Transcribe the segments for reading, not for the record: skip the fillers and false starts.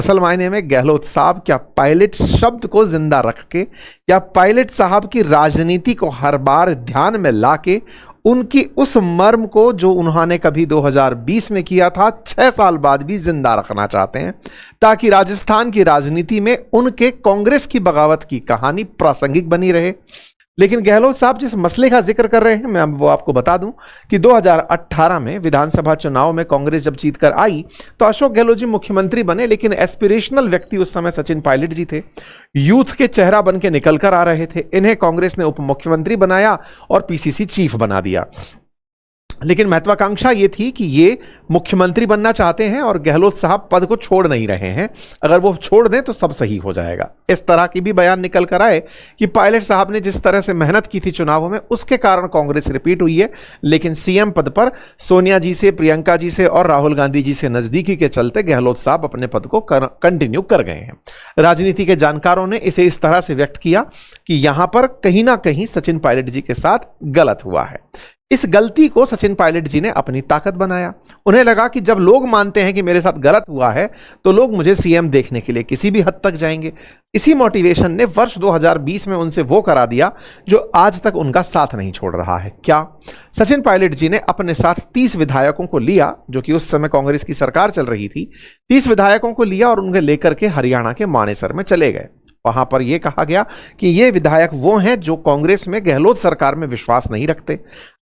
असल मायने में गहलोत साहब क्या पायलट शब्द को जिंदा रख के या पायलट साहब की राजनीति को हर बार ध्यान में लाके उनकी उस मर्म को जो उन्होंने कभी 2020 में किया था 6 साल बाद भी जिंदा रखना चाहते हैं, ताकि राजस्थान की राजनीति में उनके कांग्रेस की बगावत की कहानी प्रासंगिक बनी रहे। लेकिन गहलोत साहब जिस मसले का जिक्र कर रहे हैं, मैं वो आपको बता दूं कि 2018 में विधानसभा चुनाव में कांग्रेस जब जीतकर आई तो अशोक गहलोत जी मुख्यमंत्री बने, लेकिन एस्पिरेशनल व्यक्ति उस समय सचिन पायलट जी थे। यूथ के चेहरा बन के निकल कर आ रहे थे। इन्हें कांग्रेस ने उप मुख्यमंत्री बनाया और पीसीसी चीफ बना दिया। लेकिन महत्वाकांक्षा ये थी कि ये मुख्यमंत्री बनना चाहते हैं और गहलोत साहब पद को छोड़ नहीं रहे हैं, अगर वो छोड़ दें तो सब सही हो जाएगा। इस तरह की भी बयान निकल कर आए कि पायलट साहब ने जिस तरह से मेहनत की थी चुनावों में, उसके कारण कांग्रेस रिपीट हुई है, लेकिन सीएम पद पर सोनिया जी से, प्रियंका जी से और राहुल गांधी जी से नजदीकी के चलते गहलोत साहब अपने पद को कंटिन्यू कर गए हैं। राजनीति के जानकारों ने इसे इस तरह से व्यक्त किया कि यहां पर कहीं ना कहीं सचिन पायलट जी के साथ गलत हुआ है। इस गलती को सचिन पायलट जी ने अपनी ताकत बनाया। उन्हें लगा कि जब लोग मानते हैं कि मेरे साथ गलत हुआ है तो लोग मुझे सीएम देखने के लिए किसी भी हद तक जाएंगे। इसी मोटिवेशन ने वर्ष 2020 में उनसे वो करा दिया जो आज तक उनका साथ नहीं छोड़ रहा है। क्या? सचिन पायलट जी ने अपने साथ 30 विधायकों को लिया, जो कि उस समय कांग्रेस की सरकार चल रही थी। 30 विधायकों को लिया और उन्हें लेकर के हरियाणा के मानेसर में चले गए। वहां पर यह कहा गया कि ये विधायक वो हैं जो कांग्रेस में गहलोत सरकार में विश्वास नहीं रखते।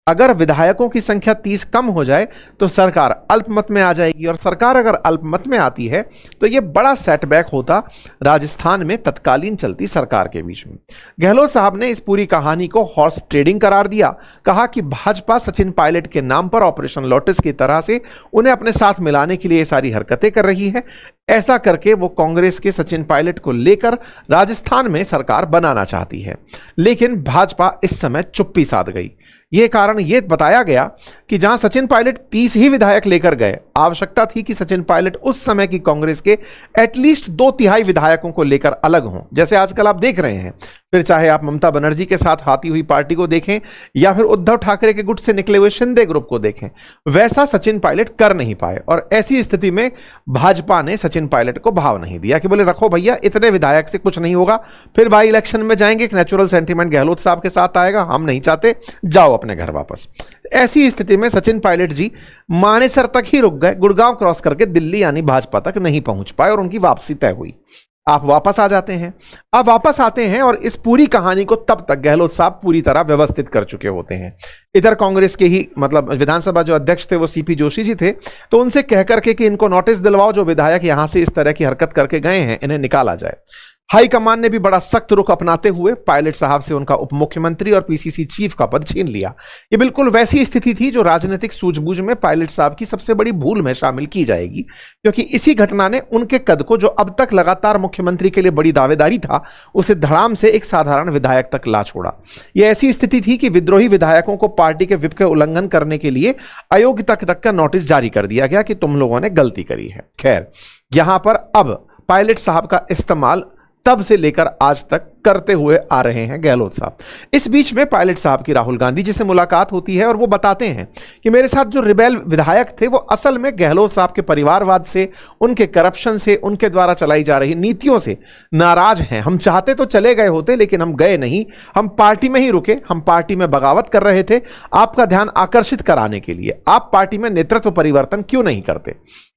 अगर विधायकों की संख्या 30 कम हो जाए तो सरकार अल्पमत में आ जाएगी, और सरकार अगर अल्पमत में आती है तो यह बड़ा सेटबैक होता राजस्थान में तत्कालीन चलती सरकार के बीच में। गहलोत साहब ने इस पूरी कहानी को हॉर्स ट्रेडिंग करार दिया। कहा कि भाजपा सचिन पायलट के नाम पर ऑपरेशन लोटस की तरह से उन्हें अपने साथ मिलाने के लिए सारी हरकतें कर रही है। ऐसा करके वो कांग्रेस के सचिन पायलट को लेकर राजस्थान में सरकार बनाना चाहती है, लेकिन भाजपा इस समय चुप्पी साध गई। यह कारण यह बताया गया कि जहां सचिन पायलट 30 ही विधायक लेकर गए, आवश्यकता थी कि सचिन पायलट उस समय की कांग्रेस के एटलीस्ट 2/3 विधायकों को लेकर अलग हों, जैसे आजकल आप देख रहे हैं। फिर चाहे आप ममता बनर्जी के साथ आती हुई पार्टी को देखें या फिर उद्धव ठाकरे के गुट से निकले हुए शिंदे ग्रुप को देखें, वैसा सचिन पायलट कर नहीं पाए। और ऐसी स्थिति में भाजपा ने सचिन पायलट को भाव नहीं दिया कि बोले रखो भैया, इतने विधायक से कुछ नहीं होगा, फिर बाई इलेक्शन में जाएंगे, एक नेचुरल सेंटीमेंट गहलोत साहब के साथ आएगा, हम नहीं चाहते, जाओ अपने घर वापस। ऐसी स्थिति में सचिन पायलट जी मानेसर तक ही रुक गए, गुड़गांव क्रॉस करके दिल्ली यानी भाजपा तक नहीं पहुंच पाए और उनकी वापसी तय हुई। आप वापस आ जाते हैं, आप वापस आते हैं और इस पूरी कहानी को तब तक गहलोत साहब पूरी तरह व्यवस्थित कर चुके होते हैं। इधर कांग्रेस के ही मतलब विधानसभा जो अध्यक्ष थे वो सीपी जोशी जी थे, तो उनसे कह करके कि इनको नोटिस दिलवाओ, जो विधायक यहां से इस तरह की हरकत करके गए हैं इन्हें निकाला जाए। हाईकमान ने भी बड़ा सख्त रुख अपनाते हुए पायलट साहब से उनका उप मुख्यमंत्री और पीसीसी चीफ का पद छीन लिया। ये बिल्कुल वैसी स्थिति थी जो राजनीतिक सूझबूझ में पायलट साहब की सबसे बड़ी भूल में शामिल की जाएगी, क्योंकि इसी घटना ने उनके कद को, जो अब तक लगातार मुख्यमंत्री के लिए बड़ी दावेदारी था, उसे धड़ाम से एक साधारण विधायक तक ला छोड़ा। यह ऐसी स्थिति थी कि विद्रोही विधायकों को पार्टी के व्हिप के उल्लंघन करने के लिए अयोग्यता तक का नोटिस जारी कर दिया गया कि तुम लोगों ने गलती करी है। खैर, यहां पर अब पायलट साहब का इस्तेमाल तब से लेकर आज तक करते हुए आ रहे हैं गहलोत साहब। इस बीच में पायलट साहब की राहुल गांधी जी से मुलाकात होती है और वो बताते हैं कि मेरे साथ जो रिबेल विधायक थे वो असल में गहलोत साहब के परिवारवाद से, उनके करप्शन से, उनके द्वारा चलाई जा रही नीतियों से नाराज हैं। हम चाहते तो चले गए होते, लेकिन हम गए नहीं, हम पार्टी में ही रुके, हम पार्टी में बगावत कर रहे थे आपका ध्यान आकर्षित कराने के लिए। आप पार्टी में नेतृत्व परिवर्तन क्यों नहीं करते?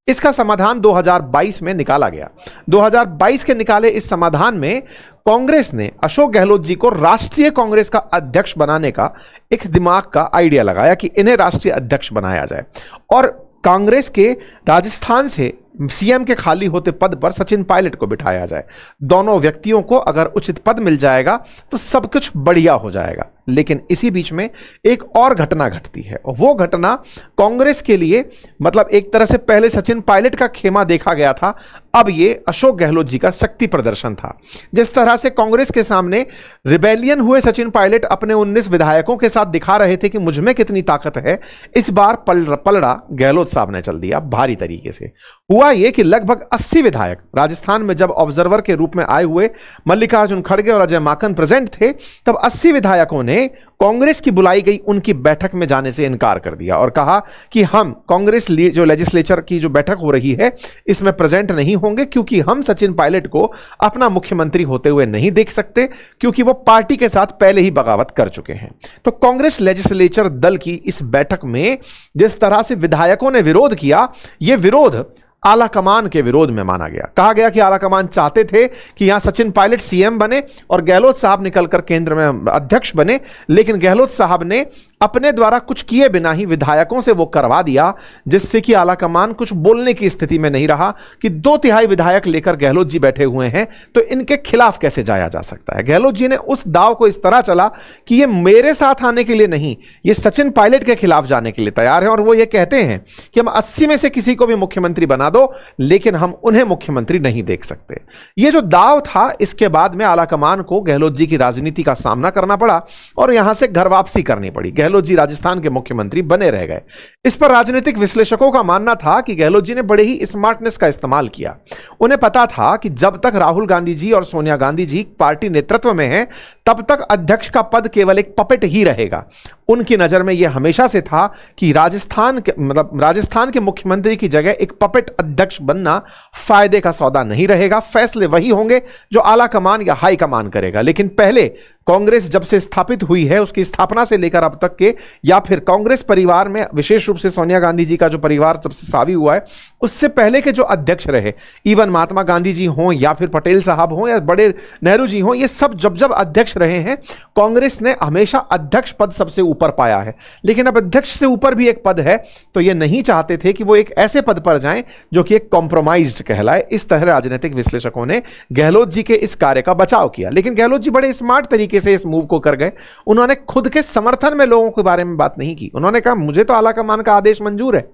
इसका समाधान 2022 में निकाला गया। 2022 के निकाले इस समाधान में कांग्रेस ने अशोक गहलोत जी को राष्ट्रीय कांग्रेस का अध्यक्ष बनाने का एक दिमाग का आइडिया लगाया कि इन्हें राष्ट्रीय अध्यक्ष बनाया जाए और कांग्रेस के राजस्थान से सीएम के खाली होते पद पर सचिन पायलट को बिठाया जाए। दोनों व्यक्तियों को अगर उचित पद मिल जाएगा तो सब कुछ बढ़िया हो जाएगा। लेकिन इसी बीच में एक और घटना घटती है और वो घटना कांग्रेस के लिए मतलब एक तरह से पहले सचिन पायलट का खेमा देखा गया था, अब ये अशोक गहलोत जी का शक्ति प्रदर्शन था। जिस तरह से कांग्रेस के सामने रिबेलियन हुए सचिन पायलट अपने 19 विधायकों के साथ दिखा रहे थे कि मुझ में कितनी ताकत है, इस बार पलड़ा गहलोत साहब ने चल दिया भारी तरीके से। हुआ यह कि लगभग 80 विधायक राजस्थान में जब ऑब्जर्वर के रूप में आए हुए मल्लिकार्जुन खड़गे और अजय माकन प्रेजेंट थे, तब 80 विधायकों ने ने कांग्रेस की बुलाई गई उनकी बैठक में जाने से इनकार कर दिया और कहा कि हम कांग्रेस जो लेजिस्लेचर की जो बैठक हो रही है इसमें प्रेजेंट नहीं होंगे, क्योंकि हम सचिन पायलट को अपना मुख्यमंत्री होते हुए नहीं देख सकते, क्योंकि वो पार्टी के साथ पहले ही बगावत कर चुके हैं। तो कांग्रेस लेजिस्लेचर दल की इस बैठक में जिस तरह से विधायकों ने विरोध किया, यह विरोध आला कमान के विरोध में माना गया। कहा गया कि आला कमान चाहते थे कि यहां सचिन पायलट सीएम बने और गहलोत साहब निकलकर केंद्र में अध्यक्ष बने, लेकिन गहलोत साहब ने अपने द्वारा कुछ किए बिना ही विधायकों से वो करवा दिया, जिससे कि आला कमान कुछ बोलने की स्थिति में नहीं रहा कि 2/3 विधायक लेकर गहलोत जी बैठे हुए हैं तो इनके खिलाफ कैसे जाया जा सकता है। गहलोत जी ने उस दाव को इस तरह चला कि ये मेरे साथ आने के लिए नहीं, ये सचिन पायलट के खिलाफ जाने के लिए तैयार है और वो ये कहते हैं कि हम 80 में से किसी को भी मुख्यमंत्री बना दो, लेकिन हम उन्हें मुख्यमंत्री नहीं देख सकते। ये जो दाव था, इसके बाद में आला कमान को गहलोत जी की राजनीति का सामना करना पड़ा और यहां से घर वापसी करनी पड़ी। गहलोत जी राजस्थान के मुख्यमंत्री बने रह गए। इस पर राजनीतिक विश्लेषकों का मानना था कि गहलोत जी ने बड़े ही स्मार्टनेस का इस्तेमाल किया। उन्हें पता था कि जब तक राहुल गांधी जी और सोनिया गांधी जी पार्टी नेतृत्व में हैं, तब तक अध्यक्ष का पद केवल एक पपेट ही रहेगा। उनकी नजर में यह हमेशा से था कि राजस्थान के मुख्यमंत्री की जगह एक पपेट अध्यक्ष बनना फायदे का सौदा नहीं रहेगा। फैसले वही होंगे जो आला कमान या हाई कमान करेगा। लेकिन पहले कांग्रेस जब से स्थापित हुई है, उसकी स्थापना से लेकर अब तक के, या फिर कांग्रेस परिवार में विशेष रूप से सोनिया गांधी जी का जो परिवार जब से सावी हुआ है, उससे पहले के जो अध्यक्ष रहे, इवन महात्मा गांधी जी हों या फिर पटेल साहब हों या बड़े नेहरू जी हों, ये सब जब अध्यक्ष रहे हैं, कांग्रेस ने हमेशा अध्यक्ष पद सबसे ऊपर पाया है। लेकिन अब अध्यक्ष से ऊपर भी एक पद है, तो ये नहीं चाहते थे कि वो एक ऐसे पद पर जाएं जो कि एक कॉम्प्रोमाइज्ड कहलाए। इस तरह राजनीतिक विश्लेषकों ने गहलोत जी के इस कार्य का बचाव किया। लेकिन गहलोत जी बड़े स्मार्ट तरीके से इस मूव को कर गए। उन्होंने खुद के समर्थन में लोगों के बारे में बात नहीं की। उन्होंने कहा मुझे तो आला कमान का आदेश मंजूर है।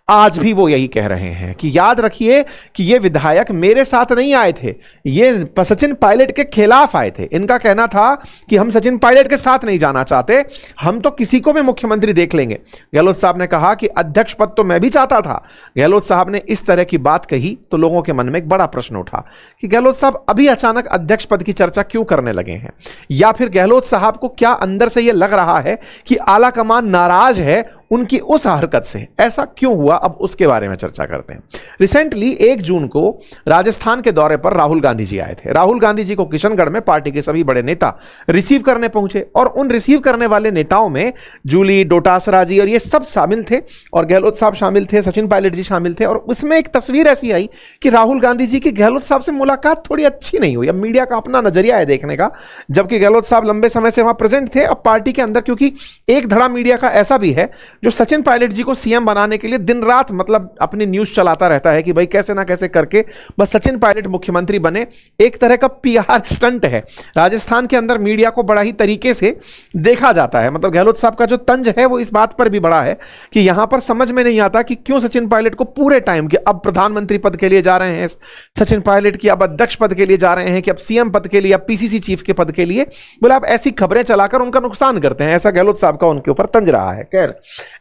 आज भी वो यही कह रहे हैं कि याद रखिए कि ये विधायक मेरे साथ नहीं आए थे, ये सचिन पायलट के खिलाफ आए थे। इनका कहना था कि हम सचिन पायलट के साथ नहीं जाना चाहते, हम तो किसी को भी मुख्यमंत्री देख लेंगे। गहलोत साहब ने कहा कि अध्यक्ष पद तो मैं भी चाहता था। गहलोत साहब ने इस तरह की बात कही तो लोगों के मन में एक बड़ा प्रश्न उठा कि गहलोत साहब अभी अचानक अध्यक्ष पद की चर्चा क्यों करने लगे हैं, या फिर गहलोत साहब को क्या अंदर से यह लग रहा है कि आला कमान नाराज है उनकी उस हरकत से। ऐसा क्यों हुआ, अब उसके बारे में चर्चा करते हैं। रिसेंटली 1 जून को राजस्थान के दौरे पर राहुल गांधी जी आए थे। राहुल गांधी जी को किशनगढ़ में पार्टी के सभी बड़े नेता रिसीव करने पहुंचे और उन रिसीव करने वाले नेताओं में जूली डोटासरा जी और ये सब शामिल थे और गहलोत साहब शामिल थे, सचिन पायलट जी शामिल थे। और उसमें एक तस्वीर ऐसी आई कि राहुल गांधी जी की गहलोत साहब से मुलाकात थोड़ी अच्छी नहीं हुई। अब मीडिया का अपना नजरिया है देखने का, जबकि गहलोत साहब लंबे समय से वहां प्रेजेंट थे। अब पार्टी के अंदर क्योंकि एक धड़ा मीडिया का ऐसा भी है जो सचिन पायलट जी को सीएम बनाने के लिए दिन रात मतलब अपनी न्यूज चलाता रहता है कि भाई कैसे ना कैसे करके बस सचिन पायलट मुख्यमंत्री बने। एक तरह का पीआर स्टंट है। राजस्थान के अंदर मीडिया को बड़ा ही तरीके से देखा जाता है। मतलब गहलोत साहब का जो तंज है वो इस बात पर भी बड़ा है कि यहां पर समझ में नहीं आता कि क्यों सचिन पायलट को पूरे टाइम के अब प्रधानमंत्री पद के लिए जा रहे हैं सचिन पायलट की, अब अध्यक्ष पद के लिए जा रहे हैं कि अब सीएम पद के लिए, अब पीसीसी चीफ के पद के लिए, बोले आप ऐसी खबरें चलाकर उनका नुकसान करते हैं। ऐसा गहलोत साहब का उनके ऊपर तंज रहा है। खैर,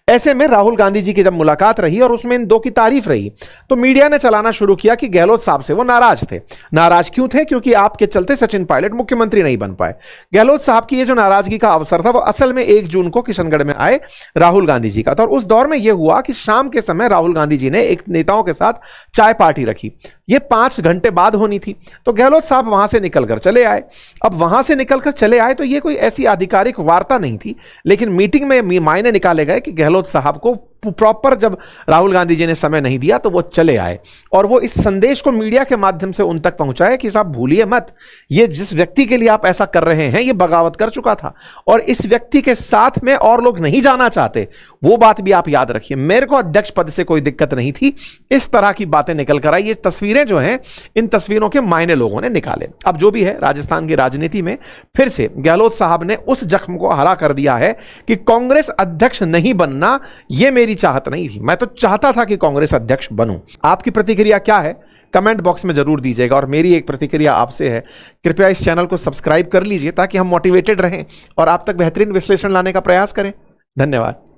ऐसे में राहुल गांधी जी की जब मुलाकात रही और उसमें इन 2 की तारीफ रही तो मीडिया ने चलाना शुरू किया कि गहलोत साहब से वो नाराज थे। नाराज क्यों थे? क्योंकि आपके चलते सचिन पायलट मुख्यमंत्री नहीं बन पाए। गहलोत साहब की ये जो नाराजगी का अवसर था वो असल में 1 जून को किशनगढ़ में आए राहुल गांधी जी का था। और उस दौर में यह हुआ कि शाम के समय राहुल गांधी जी ने एक नेताओं के साथ चाय पार्टी रखी। ये 5 घंटे बाद होनी थी तो गहलोत साहब वहां से निकलकर चले आए। अब वहां से निकलकर चले आए तो ये कोई ऐसी आधिकारिक वार्ता नहीं थी, लेकिन मीटिंग में मायने निकाले गए कि गहलोत साहब को प्रॉपर जब राहुल गांधी जी ने समय नहीं दिया तो वो चले आए और वो इस संदेश को मीडिया के माध्यम से उन तक पहुंचाए कि साहब भूलिए मत, ये जिस व्यक्ति के लिए आप ऐसा कर रहे हैं ये बगावत कर चुका था और इस व्यक्ति के साथ में और लोग नहीं जाना चाहते, वो बात भी आप याद रखिए। मेरे को अध्यक्ष पद से कोई दिक्कत नहीं थी। इस तरह की बातें निकल कर आई। ये तस्वीरें जो हैं, इन तस्वीरों के मायने लोगों ने निकाले। अब जो भी है, राजस्थान की राजनीति में फिर से गहलोत साहब ने उस जख्म को हरा कर दिया है कि कांग्रेस अध्यक्ष नहीं बनना ये मेरी चाहत नहीं थी। मैं तो चाहता था कि कांग्रेस अध्यक्ष बनूं। आपकी प्रतिक्रिया क्या है कमेंट बॉक्स में जरूर दीजिएगा। और मेरी एक प्रतिक्रिया आपसे है, कृपया इस चैनल को सब्सक्राइब कर लीजिए ताकि हम मोटिवेटेड रहें और आप तक बेहतरीन विश्लेषण लाने का प्रयास करें। धन्यवाद।